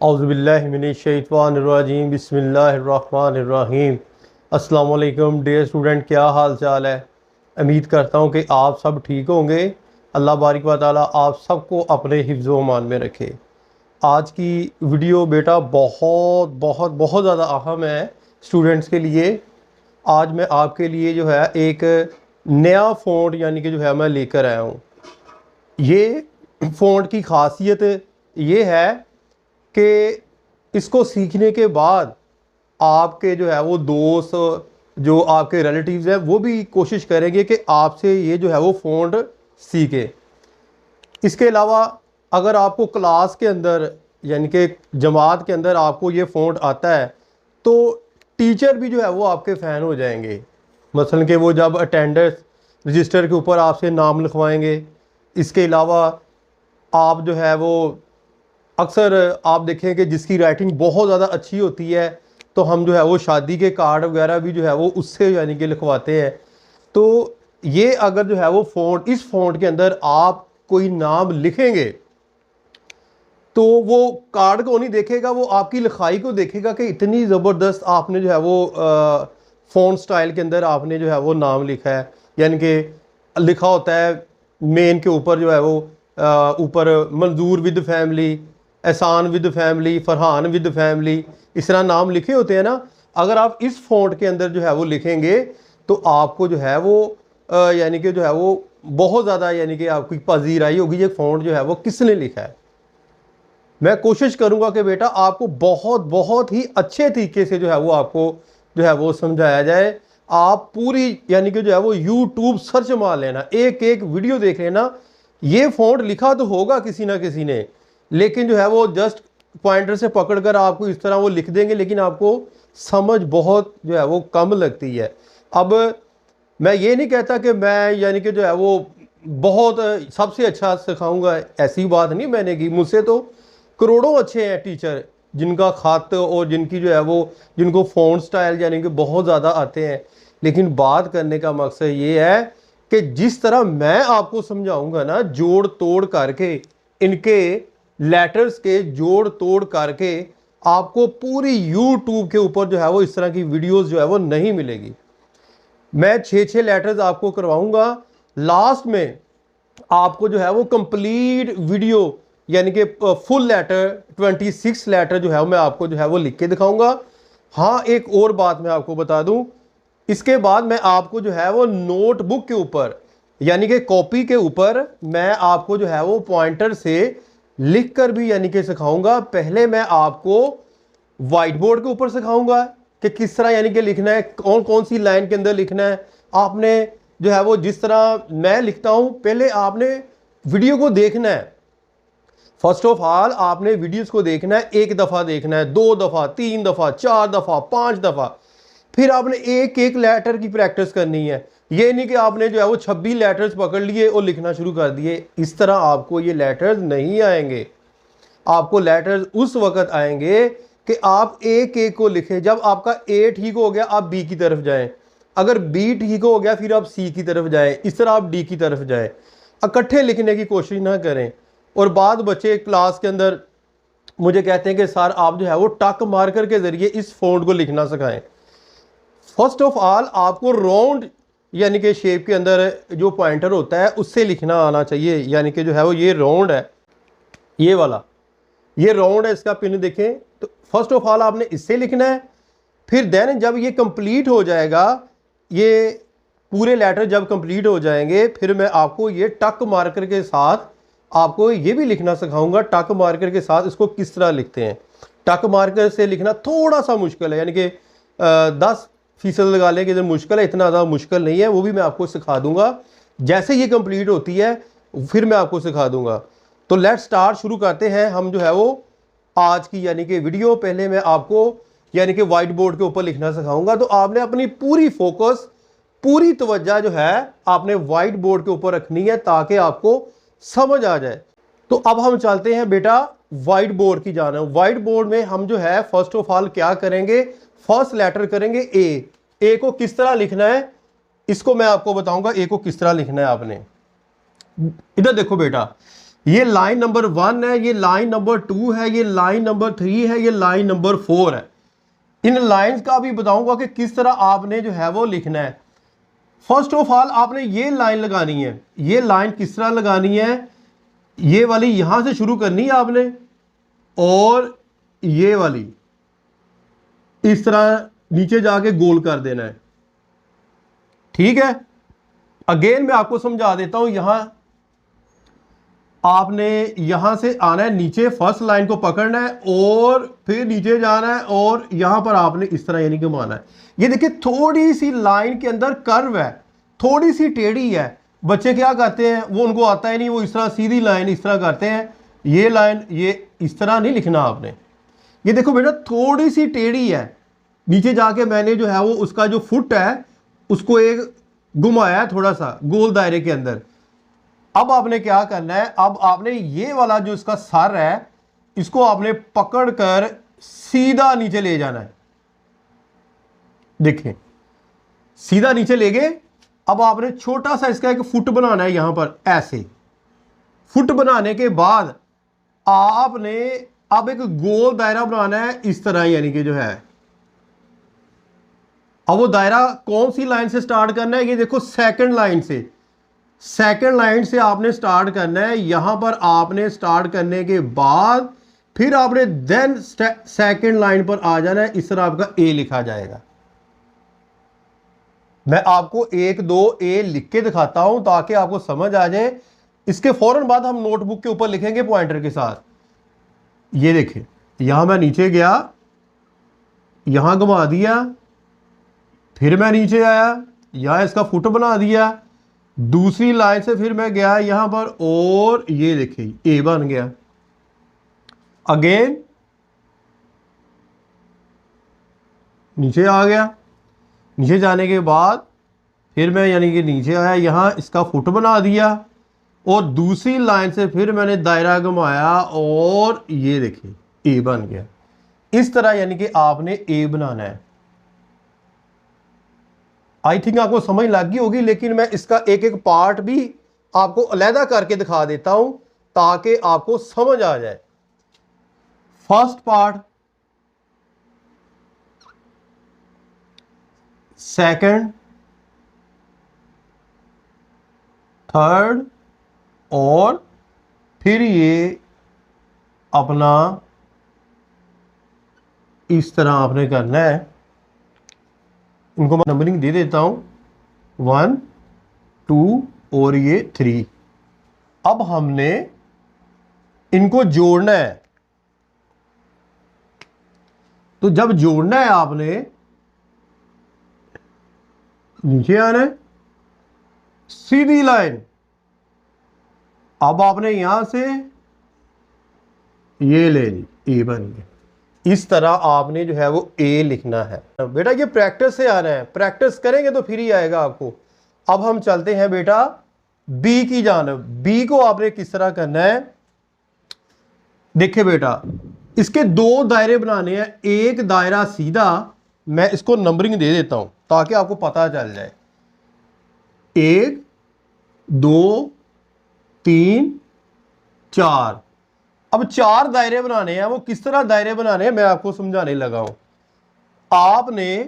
औज़ुबिल्लाहिमिनश्शैतानिर्रजीम बिस्मिल्लाहिर्रहमानिर्रहीम। अस्सलाम वालेकुम डियर स्टूडेंट, क्या हाल चाल है। उम्मीद करता हूँ कि आप सब ठीक होंगे। अल्लाह बारिक व तआला आप सबको अपने हिफ्ज़ व मान में रखे। आज की वीडियो बेटा बहुत बहुत बहुत ज़्यादा अहम है स्टूडेंट्स के लिए। आज मैं आपके लिए जो है एक नया फ़ॉन्ट यानी कि जो है मैं लेकर आया हूँ। ये फ़ॉन्ट की ख़ासियत ये है कि इसको सीखने के बाद आपके जो है वो दोस्त, जो आपके रिलेटिव्स हैं, वो भी कोशिश करेंगे कि आपसे ये जो है वो फ़ॉन्ट सीखे। इसके अलावा अगर आपको क्लास के अंदर यानी कि जमात के अंदर आपको ये फ़ॉन्ट आता है तो टीचर भी जो है वो आपके फ़ैन हो जाएंगे। मसलन कि वो जब अटेंडेंस रजिस्टर के ऊपर आपसे नाम लिखवाएंगे। इसके अलावा आप जो है वो अक्सर आप देखें कि जिसकी राइटिंग बहुत ज़्यादा अच्छी होती है तो हम जो है वो शादी के कार्ड वगैरह भी जो है वो उससे यानी कि लिखवाते हैं। तो ये अगर जो है वो फ़ॉन्ट, इस फ़ॉन्ट के अंदर आप कोई नाम लिखेंगे तो वो कार्ड को नहीं देखेगा, वो आपकी लिखाई को देखेगा कि इतनी ज़बरदस्त आपने जो है वो फ़ॉन्ट स्टाइल के अंदर आपने जो है वो नाम लिखा है। यानी कि लिखा होता है मेन के ऊपर जो है वो ऊपर मंजूर विद फैमिली, एहसान with family, Farhan with family, इस तरह नाम लिखे होते हैं ना। अगर आप इस फ़ॉन्ट के अंदर जो है वो लिखेंगे तो आपको जो है वो यानी कि जो है वो बहुत ज़्यादा यानी कि आपकी पजीर आई होगी ये फ़ॉन्ट जो है वो किसने लिखा है। मैं कोशिश करूंगा कि बेटा आपको बहुत बहुत ही अच्छे तरीके से जो है वो आपको जो है वो समझाया जाए। आप पूरी यानी कि जो है वो यूट्यूब सर्च मार लेना, एक एक वीडियो देख लेना। ये फ़ॉन्ट लिखा तो होगा किसी ना किसी ने, लेकिन जो है वो जस्ट पॉइंटर से पकड़कर आपको इस तरह वो लिख देंगे, लेकिन आपको समझ बहुत जो है वो कम लगती है। अब मैं ये नहीं कहता कि मैं यानी कि जो है वो बहुत सबसे अच्छा सिखाऊंगा, ऐसी बात नहीं मैंने की। मुझसे तो करोड़ों अच्छे हैं टीचर जिनका खत और जिनकी जो है वो जिनको फ़ॉन्ट स्टाइल यानी कि बहुत ज़्यादा आते हैं। लेकिन बात करने का मकसद ये है कि जिस तरह मैं आपको समझाऊंगा ना, जोड़ तोड़ करके, इनके लेटर्स के जोड़ तोड़ करके, आपको पूरी यूट्यूब के ऊपर जो है वो इस तरह की वीडियोस जो है वो नहीं मिलेगी। मैं 6-6 लेटर्स आपको करवाऊंगा, लास्ट में आपको जो है वो कंप्लीट वीडियो यानी कि फुल लेटर 26 लेटर जो है मैं आपको जो है वो लिख के दिखाऊंगा। हाँ, एक और बात मैं आपको बता दूं, इसके बाद मैं आपको जो है वो नोटबुक के ऊपर यानी कि कॉपी के ऊपर मैं आपको जो है वो पॉइंटर से लिख कर भी यानी कि सिखाऊंगा। पहले मैं आपको व्हाइट बोर्ड के ऊपर सिखाऊंगा कि किस तरह यानी कि लिखना है, कौन कौन सी लाइन के अंदर लिखना है। आपने जो है वो जिस तरह मैं लिखता हूं पहले आपने वीडियो को देखना है। फर्स्ट ऑफ ऑल आपने वीडियोस को देखना है, एक दफ़ा देखना है, 2 दफ़ा, 3 दफ़ा, 4 दफ़ा, 5 दफ़ा। फिर आपने एक एक लेटर की प्रैक्टिस करनी है। ये नहीं कि आपने जो है वो 26 लेटर्स पकड़ लिए और लिखना शुरू कर दिए। इस तरह आपको ये लेटर्स नहीं आएंगे। आपको लेटर्स उस वक्त आएंगे कि आप एक एक को लिखें। जब आपका ए ठीक हो गया आप बी की तरफ जाएं, अगर बी ठीक हो गया फिर आप सी की तरफ जाएं, इस तरह आप डी की तरफ जाएं। इकट्ठे लिखने की कोशिश ना करें। और बाद बच्चे क्लास के अंदर मुझे कहते हैं कि सर आप जो है वो टक मार्कर के जरिए इस फ़ॉन्ट को लिखना सिखाएं। फर्स्ट ऑफ ऑल आपको राउंड यानी कि शेप के अंदर जो पॉइंटर होता है उससे लिखना आना चाहिए। यानी कि जो है वो ये राउंड है, ये वाला ये राउंड है, इसका पिन देखें। तो फर्स्ट ऑफ ऑल आपने इससे लिखना है। फिर देन जब ये कंप्लीट हो जाएगा, ये पूरे लेटर जब कंप्लीट हो जाएंगे, फिर मैं आपको ये टक मार्कर के साथ आपको ये भी लिखना सिखाऊंगा। टक मार्कर के साथ इसको किस तरह लिखते हैं। टक मार्कर से लिखना थोड़ा सा मुश्किल है, यानी कि 10% लगा लें कि जो मुश्किल है, इतना ज़्यादा मुश्किल नहीं है। वो भी मैं आपको सिखा दूंगा। जैसे ये कंप्लीट होती है फिर मैं आपको सिखा दूंगा। तो लेट स्टार्ट, शुरू करते हैं हम जो है वो आज की यानी कि वीडियो। पहले मैं आपको यानी कि व्हाइट बोर्ड के ऊपर लिखना सिखाऊंगा। तो आपने अपनी पूरी फोकस, पूरी तवज्जो जो है आपने व्हाइट बोर्ड के ऊपर रखनी है ताकि आपको समझ आ जाए। तो अब हम चलते हैं बेटा व्हाइट बोर्ड की जानिब। व्हाइट बोर्ड में हम जो है फर्स्ट ऑफ ऑल क्या करेंगे, फर्स्ट लेटर करेंगे ए। ए को किस तरह लिखना है इसको मैं आपको बताऊंगा। ए को किस तरह लिखना है आपने। इधर देखो बेटा, ये लाइन नंबर 1 है, ये लाइन नंबर 2 है, ये लाइन नंबर 3 है, ये लाइन नंबर 4 है। इन लाइंस का भी बताऊंगा कि किस तरह आपने जो है वो लिखना है। फर्स्ट ऑफ ऑल आपने ये लाइन लगानी है। ये लाइन किस तरह लगानी है, ये वाली यहां से शुरू करनी है आपने, और ये वाली इस तरह नीचे जाके गोल कर देना है। ठीक है, अगेन मैं आपको समझा देता हूं। यहां आपने यहां से आना है, नीचे फर्स्ट लाइन को पकड़ना है और फिर नीचे जाना है, और यहां पर आपने इस तरह यानी घुमाना है। ये देखिए थोड़ी सी लाइन के अंदर कर्व है, थोड़ी सी टेढ़ी है। बच्चे क्या करते हैं, वो उनको आता ही नहीं, वो इस तरह सीधी लाइन इस तरह करते हैं। ये लाइन ये इस तरह नहीं लिखना आपने। ये देखो बेटा थोड़ी सी टेढ़ी है, नीचे जाके मैंने जो है वो उसका जो फुट है उसको एक घुमाया है थोड़ा सा गोल दायरे के अंदर। अब आपने क्या करना है, अब आपने ये वाला जो इसका सर है इसको आपने पकड़कर सीधा नीचे ले जाना है। देखिए सीधा नीचे ले गए। अब आपने छोटा सा इसका एक फुट बनाना है, यहां पर ऐसे फुट बनाने के बाद आपने अब एक गोल दायरा बनाना है इस तरह, यानी कि जो है अब वो दायरा कौन सी लाइन से स्टार्ट करना है, ये देखो सेकंड लाइन से। सेकंड लाइन से आपने स्टार्ट करना है। यहां पर आपने स्टार्ट करने के बाद फिर आपने देन सेकंड लाइन पर आ जाना है। इस तरह आपका ए लिखा जाएगा। मैं आपको 1 2 ए लिख के दिखाता हूं ताकि आपको समझ आ जाए। इसके फौरन बाद हम नोटबुक के ऊपर लिखेंगे पॉइंटर के साथ। ये देखिए यहां मैं नीचे गया, यहां घुमा दिया, फिर मैं नीचे आया, यहां इसका फुट बना दिया, दूसरी लाइन से फिर मैं गया यहां पर, और ये देखिए ए बन गया। अगेन नीचे आ गया, नीचे जाने के बाद फिर मैं यानी कि नीचे आया, यहां इसका फुट बना दिया, और दूसरी लाइन से फिर मैंने दायरा घुमाया और ये देखिए ए बन गया। इस तरह यानी कि आपने ए बनाना है। आई थिंक आपको समझ लग गई होगी, लेकिन मैं इसका एक एक पार्ट भी आपको अलहदा करके दिखा देता हूं ताकि आपको समझ आ जाए। फर्स्ट पार्ट, सेकंड, थर्ड, और फिर ये अपना इस तरह आपने करना है। इनको मैं नंबरिंग दे देता हूं, 1 2 और ये 3। अब हमने इनको जोड़ना है। तो जब जोड़ना है आपने नीचे आना है, सीधी लाइन। अब आपने यहां से ये ले ली, ए बन गया। इस तरह आपने जो है वो ए लिखना है। बेटा ये प्रैक्टिस से आना है, प्रैक्टिस करेंगे तो फिर ही आएगा आपको। अब हम चलते हैं बेटा बी की जानब। बी को आपने किस तरह करना है, देखिए बेटा इसके 2 दायरे बनाने हैं। एक दायरा सीधा, मैं इसको नंबरिंग दे देता हूं ताकि आपको पता चल जाए। 1 2 3 4। अब 4 दायरे बनाने हैं। वो किस तरह दायरे बनाने हैं मैं आपको समझाने लगा हूं। आपने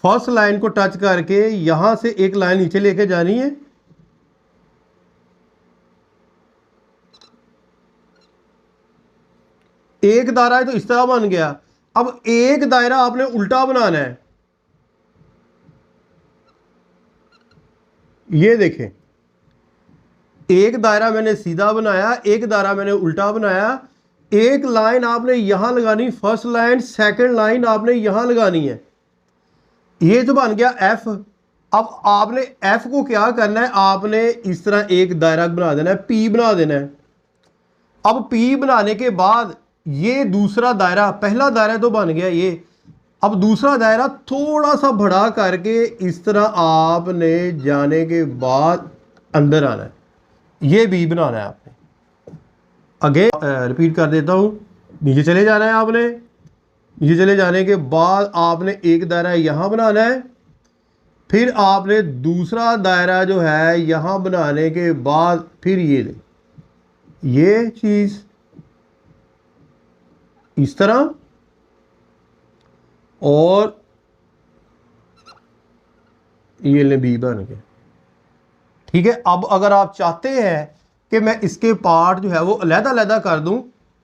फर्स्ट लाइन को टच करके यहां से एक लाइन नीचे लेके जानी है, एक दायरा है तो इस तरह बन गया। अब एक दायरा आपने उल्टा बनाना है। ये देखें, एक दायरा मैंने सीधा बनाया, एक दायरा मैंने उल्टा बनाया। एक लाइन आपने यहां लगानी, फर्स्ट लाइन, सेकंड लाइन आपने यहां लगानी है। ये तो बन गया एफ। अब आपने एफ को क्या करना है, आपने इस तरह एक दायरा बना देना है, पी बना देना है। अब पी बनाने के बाद ये दूसरा दायरा, पहला दायरा तो बन गया ये। अब दूसरा दायरा थोड़ा सा बढ़ा करके इस तरह आपने जाने के बाद अंदर आना है। ये बी बनाना है आपने। अगेन रिपीट कर देता हूं, नीचे चले जाना है आपने। नीचे चले जाने के बाद आपने एक दायरा यहां बनाना है, फिर आपने दूसरा दायरा जो है यहां बनाने के बाद फिर ये ये चीज़ इस तरह, और ये ले बी बन गए। ठीक है, अब अगर आप चाहते हैं कि मैं इसके पार्ट जो है वो अलहदा-अलहदा कर दूं,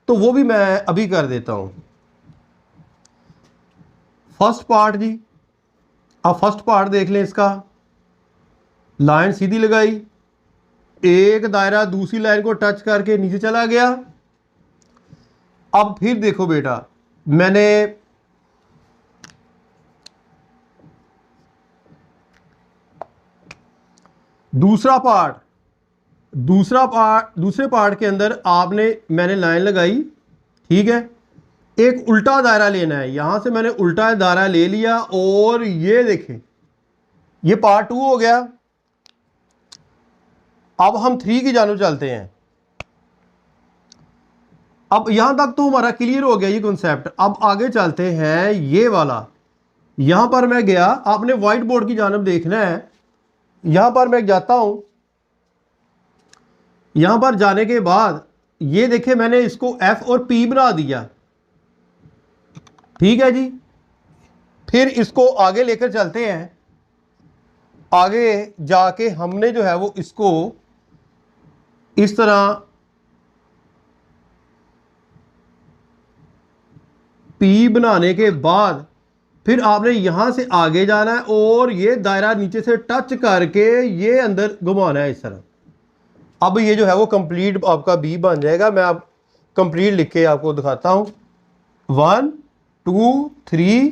तो वो भी मैं अभी कर देता हूं। फर्स्ट पार्ट जी, आप फर्स्ट पार्ट देख लें। इसका लाइन सीधी लगाई, एक दायरा दूसरी लाइन को टच करके नीचे चला गया। अब फिर देखो बेटा, मैंने दूसरे पार्ट के अंदर मैंने लाइन लगाई। ठीक है, एक उल्टा दायरा लेना है। यहां से मैंने उल्टा दायरा ले लिया, और ये देखें, ये पार्ट 2 हो गया। अब हम 3 की जानब चलते हैं। अब यहां तक तो हमारा क्लियर हो गया ये कॉन्सेप्ट। अब आगे चलते हैं, ये वाला। यहां पर मैं गया, आपने व्हाइट बोर्ड की जानब देखना है। यहां पर मैं जाता हूं, यहां पर जाने के बाद ये देखें, मैंने इसको एफ और पी बना दिया। ठीक है जी, फिर इसको आगे लेकर चलते हैं। आगे जाके हमने जो है वो इसको इस तरह पी बनाने के बाद फिर आपने यहां से आगे जाना है, और ये दायरा नीचे से टच करके ये अंदर घुमाना है इस तरह। अब ये जो है वो कंप्लीट आपका बी बन जाएगा। मैं अब कंप्लीट लिख के आपको दिखाता हूं। 1 2 3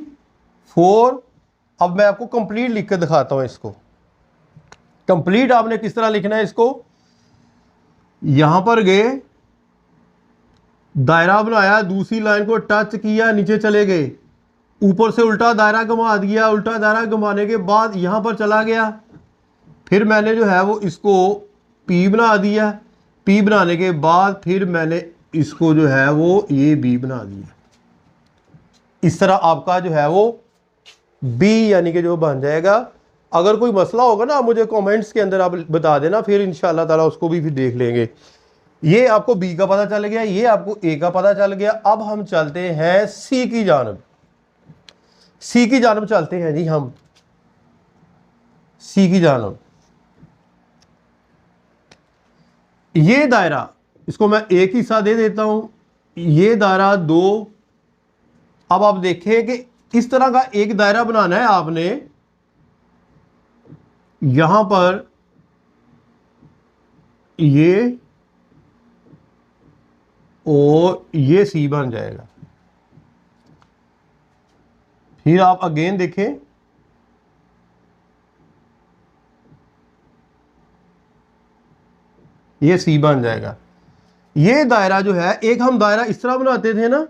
4। अब मैं आपको कंप्लीट लिख के दिखाता हूं। इसको कंप्लीट आपने किस तरह लिखना है, इसको यहां पर गए, दायरा बनाया, दूसरी लाइन को टच किया, नीचे चले गए, ऊपर से उल्टा दायरा घुमा दिया। उल्टा दायरा घुमाने के बाद यहां पर चला गया, फिर मैंने जो है वो इसको पी बना दिया। पी बनाने के बाद फिर मैंने इसको जो है वो ये बी बना दिया। इस तरह आपका जो है वो बी यानी कि जो बन जाएगा। अगर कोई मसला होगा ना, मुझे कमेंट्स के अंदर आप बता देना, फिर इंशाल्लाह ताला उसको भी फिर देख लेंगे। ये आपको बी का पता चल गया, ये आपको ए का पता चल गया। अब हम चलते हैं सी की जानब। सी की जानब चलते हैं जी हम, सी की जानब। ये दायरा, इसको मैं एक हिस्सा दे देता हूं, ये दायरा 2। अब आप देखें कि इस तरह का एक दायरा बनाना है आपने। यहां पर ये और ये सी बन जाएगा। फिर आप अगेन देखें, ये सी बन जाएगा। ये दायरा जो है, एक हम दायरा इस तरह बनाते थे ना,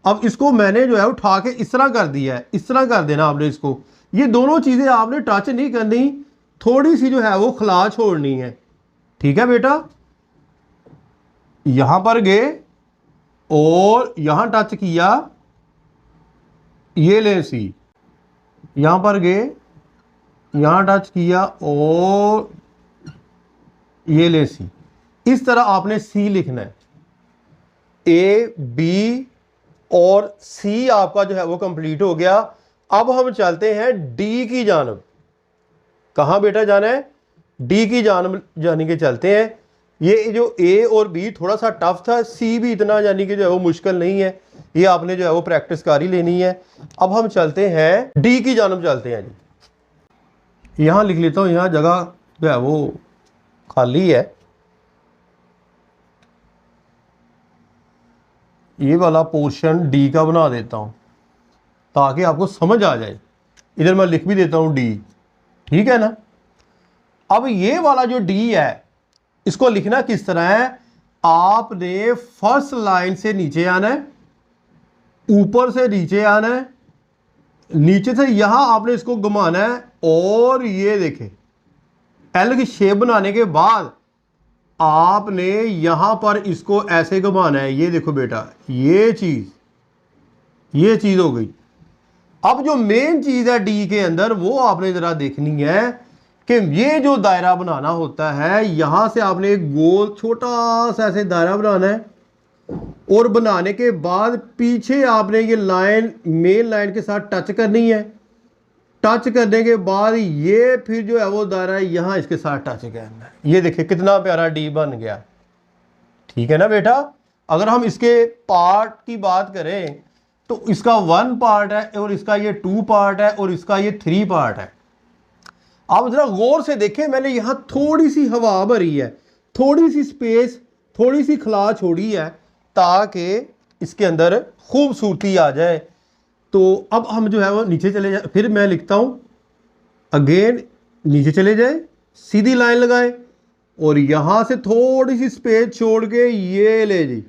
अब इसको मैंने जो है उठा के इस तरह कर दिया है। इस तरह कर देना आपने इसको। ये दोनों चीजें आपने टच नहीं करनी, थोड़ी सी जो है वो खला छोड़नी है। ठीक है बेटा, यहां पर गए और यहां टच किया, ये ले सी। यहां पर गए, यहां टच किया, और ये ले सी। इस तरह आपने सी लिखना है। ए बी और सी आपका जो है वो कंप्लीट हो गया। अब हम चलते हैं डी की जानब। कहां बेटा जाना है? डी की जानब जाने के चलते हैं। ये जो ए और बी थोड़ा सा टफ था, सी भी इतना यानी कि जो है वो मुश्किल नहीं है। ये आपने जो है वो प्रैक्टिस कर ही लेनी है। अब हम चलते हैं डी की जानब चलते हैं जी। यहां लिख लेता हूं, यहां जगह जो है वो खाली है। ये वाला पोर्शन डी का बना देता हूं ताकि आपको समझ आ जाए। इधर मैं लिख भी देता हूं डी। ठीक है ना। अब ये वाला जो डी है, इसको लिखना किस तरह है? आपने फर्स्ट लाइन से नीचे आना है, ऊपर से नीचे आना है, नीचे से यहां आपने इसको घुमाना है, और ये देखें एल की शेप बनाने के बाद आपने यहां पर इसको ऐसे घुमाना है। ये देखो बेटा, ये चीज हो गई। अब जो मेन चीज है डी के अंदर, वो आपने जरा देखनी है कि ये जो दायरा बनाना होता है, यहां से आपने एक गोल छोटा सा ऐसे दायरा बनाना है, और बनाने के बाद पीछे आपने ये लाइन मेन लाइन के साथ टच करनी है। टच करने के बाद ये फिर जो है वो दायरा यहां इसके साथ टच करना है। ये देखिए कितना प्यारा डी बन गया। ठीक है ना बेटा। अगर हम इसके पार्ट की बात करें तो इसका 1 पार्ट है और इसका ये 2 पार्ट है और इसका ये 3 पार्ट है। आप जरा गौर से देखें, मैंने यहां थोड़ी सी हवा भरी है, थोड़ी सी स्पेस, थोड़ी सी खला छोड़ी है ताकि इसके अंदर खूबसूरती आ जाए। तो अब हम जो है वो नीचे चले जाए, फिर मैं लिखता हूं अगेन, नीचे चले जाए, सीधी लाइन लगाए और यहां से थोड़ी सी स्पेस छोड़ के ये ले जी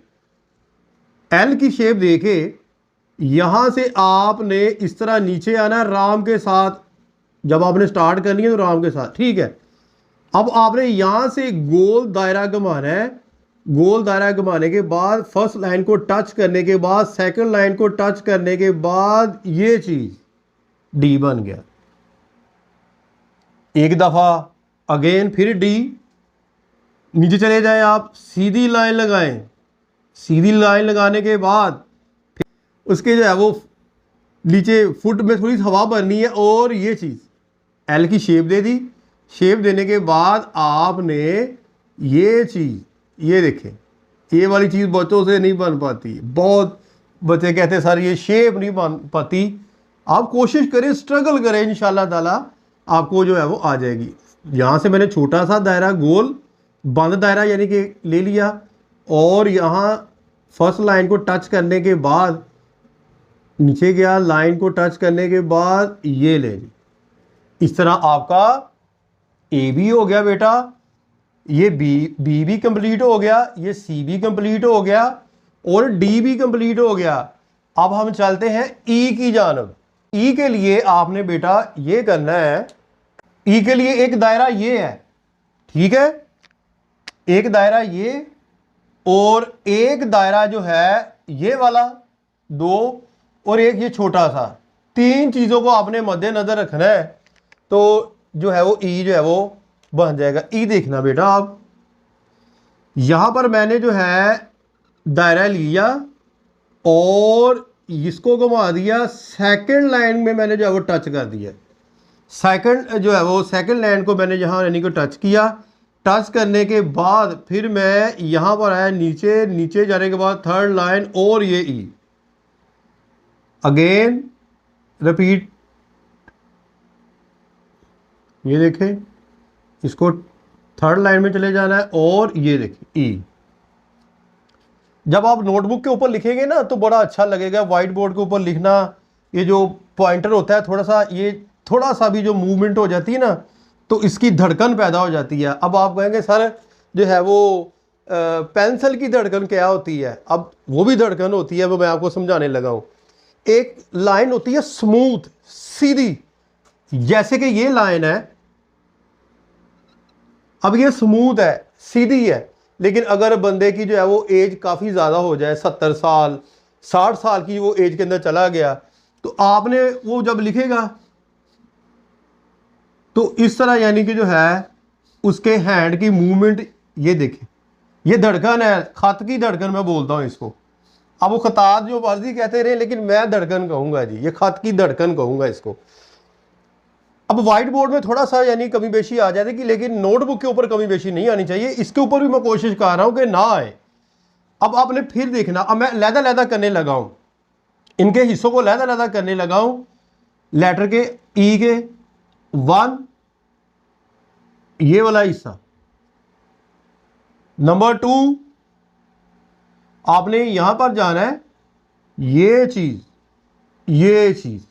एल की शेप देके यहां से आपने इस तरह नीचे आना राम के साथ। जब आपने स्टार्ट करनी है तो राम के साथ, ठीक है। अब आपने यहां से गोल दायरा घुमाना है। गोल दायरा घुमाने के बाद फर्स्ट लाइन को टच करने के बाद सेकंड लाइन को टच करने के बाद ये चीज डी बन गया। एक दफा अगेन फिर डी, नीचे चले जाएं आप, सीधी लाइन लगाएं। सीधी लाइन लगाने के बाद उसके जो है वो नीचे फुट में थोड़ी हवा भरनी है और ये चीज एल की शेप दे दी। शेप देने के बाद आपने ये चीज, ये देखें, ये वाली चीज बच्चों से नहीं बन पाती। बहुत बच्चे कहते हैं सर ये शेप नहीं बन पाती। आप कोशिश करें, स्ट्रगल करें, इंशाल्लाह ताला आपको जो है वो आ जाएगी। यहां से मैंने छोटा सा दायरा गोल बंद दायरा यानी कि ले लिया और यहां फर्स्ट लाइन को टच करने के बाद नीचे गया, लाइन को टच करने के बाद ये ले ली। इस तरह आपका ए भी हो गया बेटा, ये बी भी कंप्लीट हो गया, ये सी भी कंप्लीट हो गया और डी भी कंप्लीट हो गया। अब हम चलते हैं ई की जानब। ई के लिए आपने बेटा ये करना है, ई के लिए एक दायरा ये है, ठीक है, एक दायरा ये और एक दायरा जो है ये वाला, 2 और एक ये छोटा सा। 3 चीजों को आपने मद्देनजर रखना है तो जो है वो ई जो है वो बन जाएगा। ई देखना बेटा, आप यहां पर मैंने जो है दायरा लिया और इसको घुमा दिया, सेकंड लाइन में मैंने जो है वो टच कर दिया। सेकंड जो है वो सेकंड लाइन को मैंने यहां यानी को टच किया। टच करने के बाद फिर मैं यहां पर आया नीचे, नीचे जाने के बाद थर्ड लाइन और ये ई अगेन रिपीट। ये देखें, इसको थर्ड लाइन में चले जाना है और ये देखिए ई। जब आप नोटबुक के ऊपर लिखेंगे ना तो बड़ा अच्छा लगेगा। व्हाइट बोर्ड के ऊपर लिखना, ये जो पॉइंटर होता है थोड़ा सा, ये थोड़ा सा भी जो मूवमेंट हो जाती है ना तो इसकी धड़कन पैदा हो जाती है। अब आप कहेंगे सर जो है वो पेंसिल की धड़कन क्या होती है? अब वो भी धड़कन होती है, वो मैं आपको समझाने लगा हूं। एक लाइन होती है स्मूथ सीधी, जैसे कि ये लाइन है, अब ये स्मूथ है, सीधी है। लेकिन अगर बंदे की जो है वो एज काफ़ी ज़्यादा हो जाए, 70 साल 60 साल की वो एज के अंदर चला गया, तो आपने वो जब लिखेगा तो इस तरह यानी कि जो है उसके हैंड की मूवमेंट, ये देखें, ये धड़कन है, खत की धड़कन मैं बोलता हूँ इसको। अब वो खतात जो मर्जी कहते रहे, लेकिन मैं धड़कन कहूँगा जी, ये खत की धड़कन कहूँगा इसको। अब व्हाइट बोर्ड में थोड़ा सा यानी कमी बेशी आ जाएगी, लेकिन नोटबुक के ऊपर कमी बेशी नहीं आनी चाहिए। इसके ऊपर भी मैं कोशिश कर रहा हूं कि ना आए। अब आपने फिर देखना, अब मैं लहदा करने लगा हूं, इनके हिस्सों को लहदा करने लगा हूं। लेटर के ई के 1 ये वाला हिस्सा, नंबर 2 आपने यहां पर जाना है, ये चीज, ये चीज।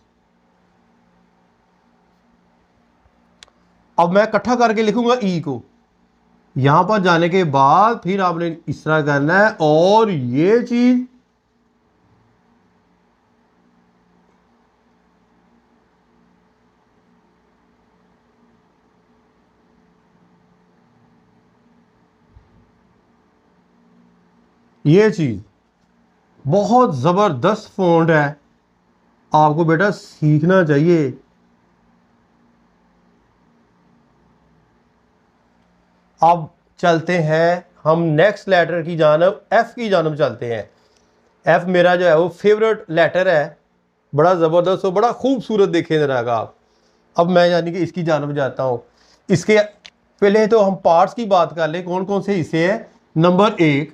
अब मैं इकट्ठा करके लिखूंगा ई को। यहां पर जाने के बाद फिर आपने इस तरह करना है और ये चीज, ये चीज बहुत जबरदस्त फॉन्ट है, आपको बेटा सीखना चाहिए। अब चलते हैं हम नेक्स्ट लेटर की जानब, एफ़ की जानब चलते हैं। एफ़ मेरा जो है वो फेवरेट लेटर है, बड़ा ज़बरदस्त और बड़ा खूबसूरत देखें ज़रा का आप। अब मैं यानी कि इसकी जानब जाता हूँ। इसके पहले तो हम पार्ट्स की बात कर लें, कौन कौन से हिस्से हैं। Number 1,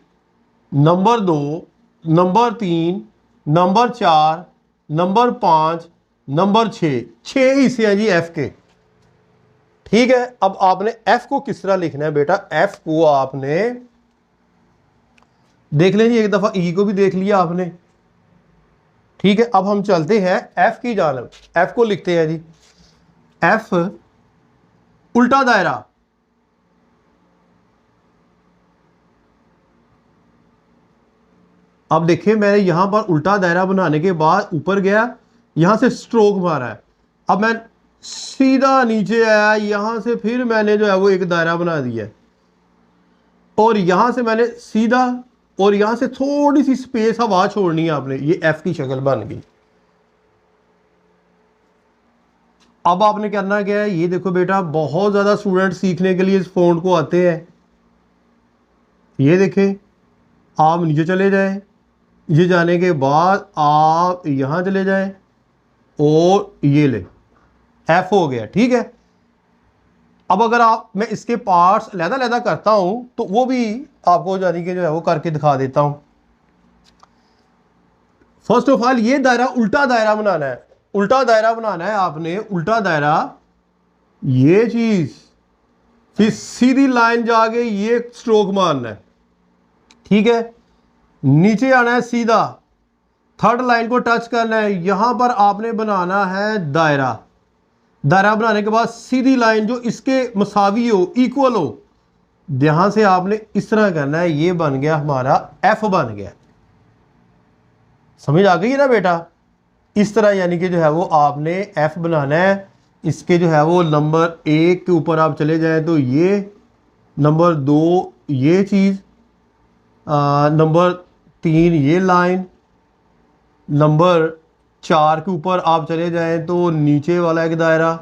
number 2, number 3, number 4, number 5, number 6, 6 हिस्से हैं जी एफ़ के। ठीक है, अब आपने एफ़ को किस तरह लिखना है बेटा। एफ़ को आपने देख लें जी, एक दफ़ा ई को भी देख लिया आपने। ठीक है, अब हम चलते हैं एफ़ की जानब। एफ़ को लिखते हैं जी, एफ़ उल्टा दायरा। अब देखिए मैंने यहां पर उल्टा दायरा बनाने के बाद ऊपर गया, यहां से स्ट्रोक मारा है। अब मैं सीधा नीचे आया, यहां से फिर मैंने जो है वो एक दायरा बना दिया और यहां से मैंने सीधा, और यहां से थोड़ी सी स्पेस हवा छोड़नी है आपने, ये एफ की शक्ल बन गई। अब आपने करना क्या है, ये देखो बेटा, बहुत ज्यादा स्टूडेंट सीखने के लिए इस फोन को आते हैं। ये देखें, आप नीचे चले जाएं, ये जाने के बाद आप यहां चले जाएं और ये ले, एफ हो गया। ठीक है, अब अगर आप, मैं इसके पार्ट्स लहदा करता हूं तो वो भी आपको जानी कि जो है वो करके दिखा देता हूं। फर्स्ट ऑफ ऑल ये दायरा उल्टा दायरा बनाना है। उल्टा दायरा बनाना है आपने, उल्टा दायरा, ये चीज, फिर सीधी लाइन जाके ये स्ट्रोक मारना है। ठीक है, नीचे आना है सीधा, थर्ड लाइन को टच करना है, यहां पर आपने बनाना है दायरा। दायरा बनाने के बाद सीधी लाइन जो इसके मसावी हो, इक्वल हो, यहां से आपने इस तरह करना है। ये बन गया हमारा एफ बन गया। समझ आ गई है ना बेटा। इस तरह यानी कि जो है वो आपने एफ बनाना है। इसके जो है वो नंबर 1 के ऊपर आप चले जाएं तो ये, नंबर 2 ये चीज़, नंबर 3 ये लाइन, नंबर 4 के ऊपर आप चले जाएं तो नीचे वाला एक दायरा।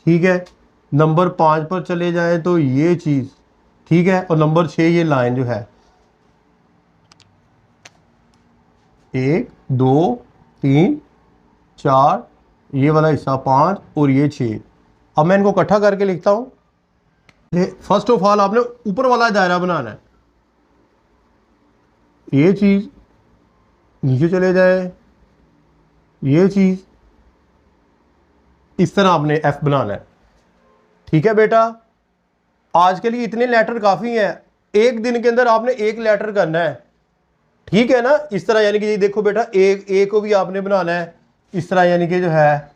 ठीक है, नंबर 5 पर चले जाएं तो ये चीज़। ठीक है, और नंबर 6 ये लाइन जो है, 1 2 3 4, ये वाला हिस्सा 5 और ये 6। अब मैं इनको इकट्ठा करके लिखता हूं। फर्स्ट ऑफ ऑल आपने ऊपर वाला दायरा बनाना है, ये चीज़, नीचे चले जाए ये चीज़, इस तरह आपने एफ बनाना है। ठीक है बेटा, आज के लिए इतने लेटर काफ़ी हैं। एक दिन के अंदर आपने एक लेटर करना है। ठीक है ना, इस तरह यानी कि ये देखो बेटा, एक ए को भी आपने बनाना है इस तरह, यानी कि जो है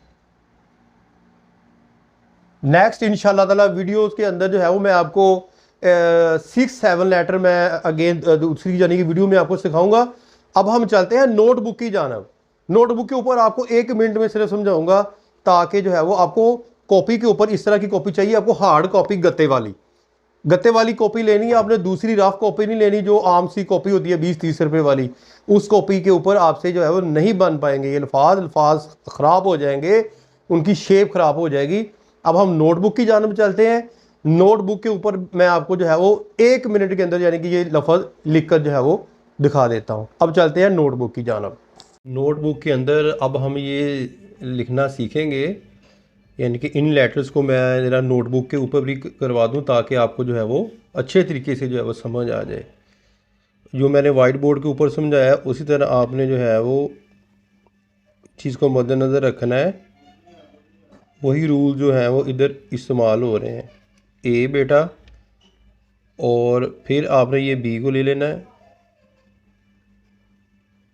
नेक्स्ट इंशाल्लाह ताला वीडियोस के अंदर जो है वो मैं आपको 6-7 लेटर मैं अगेन दूसरी यानी कि वीडियो में आपको सिखाऊंगा। अब हम चलते हैं नोटबुक की जानब। नोटबुक के ऊपर आपको 1 मिनट में सिर्फ समझाऊंगा, ताकि जो है वो आपको कॉपी के ऊपर इस तरह की कॉपी चाहिए आपको, हार्ड कॉपी, गत्ते वाली कॉपी लेनी है आपने, दूसरी रफ कॉपी नहीं लेनी जो आम सी कॉपी होती है 20-30 रुपए वाली। उस कॉपी के ऊपर आपसे जो है वो नहीं बन पाएंगे, ये अल्फाज ख़राब हो जाएंगे, उनकी शेप ख़राब हो जाएगी। अब हम नोटबुक की जानब चलते हैं। नोटबुक के ऊपर मैं आपको जो है वो 1 मिनट के अंदर यानी कि ये लफ्ज़ लिख कर जो है वो दिखा देता हूँ। अब चलते हैं नोटबुक की जानब। नोटबुक के अंदर अब हम ये लिखना सीखेंगे, यानी कि इन लेटर्स को मैं ज़रा नोटबुक के ऊपर भी करवा दूं, ताकि आपको जो है वो अच्छे तरीके से जो है वो समझ आ जाए। जो मैंने वाइट बोर्ड के ऊपर समझाया उसी तरह आपने जो है वो चीज़ को मद्देनज़र रखना है। वही रूल जो हैं वो इधर इस्तेमाल हो रहे हैं। ए बेटा, और फिर आपने ये बी को ले लेना है,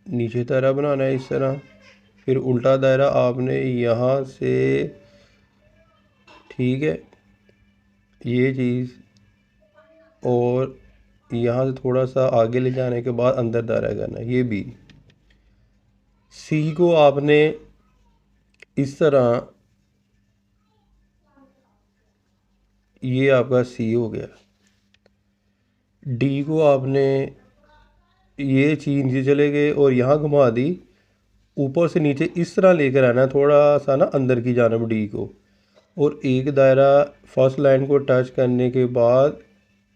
नीचे दायरा बनाना है इस तरह, फिर उल्टा दायरा आपने यहाँ से, ठीक है, ये चीज़, और यहाँ से थोड़ा सा आगे ले जाने के बाद अंदर दायरा करना है, ये बी। सी को आपने इस तरह, ये आपका सी हो गया। डी को आपने ये चीज़ नीचे चले गए और यहाँ घुमा दी, ऊपर से नीचे इस तरह लेकर आना है थोड़ा सा ना अंदर की जानब डी को, और एक दायरा फर्स्ट लाइन को टच करने के बाद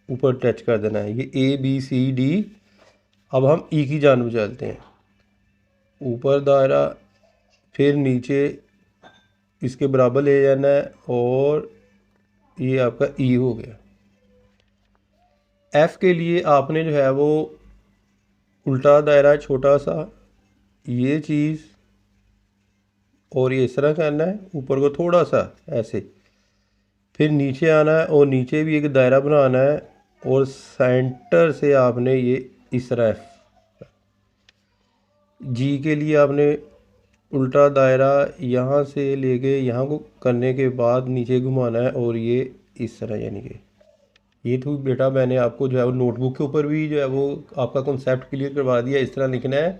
ऊपर टच कर देना है। ये ए बी सी डी। अब हम ई की जानिब चलते हैं। ऊपर दायरा, फिर नीचे इसके बराबर ले जाना है और ये आपका ई हो गया। एफ़ के लिए आपने जो है वो उल्टा दायरा छोटा सा, ये चीज़, और ये इस तरह करना है, ऊपर को थोड़ा सा ऐसे, फिर नीचे आना है और नीचे भी एक दायरा बनाना है और सेंटर से आपने ये इस तरह जी के लिए आपने उल्टा दायरा यहाँ से लेके यहाँ को करने के बाद नीचे घुमाना है और ये इस तरह, यानी कि ये तो बेटा मैंने आपको जो है वो नोटबुक के ऊपर भी जो है वो आपका कॉन्सेप्ट क्लियर करवा दिया, इस तरह लिखना है।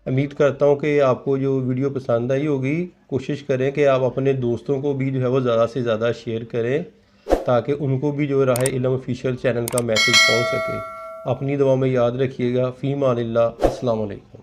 उम्मीद करता हूँ कि आपको जो वीडियो पसंद आई होगी। कोशिश करें कि आप अपने दोस्तों को भी जो है वो ज़्यादा से ज़्यादा शेयर करें ताकि उनको भी जो राह इल्म ऑफिशियल चैनल का मैसेज पहुँच सके। अपनी दुआ में याद रखिएगा। फ़ी मानिल्लाह। अस्सलाम वालेकुम।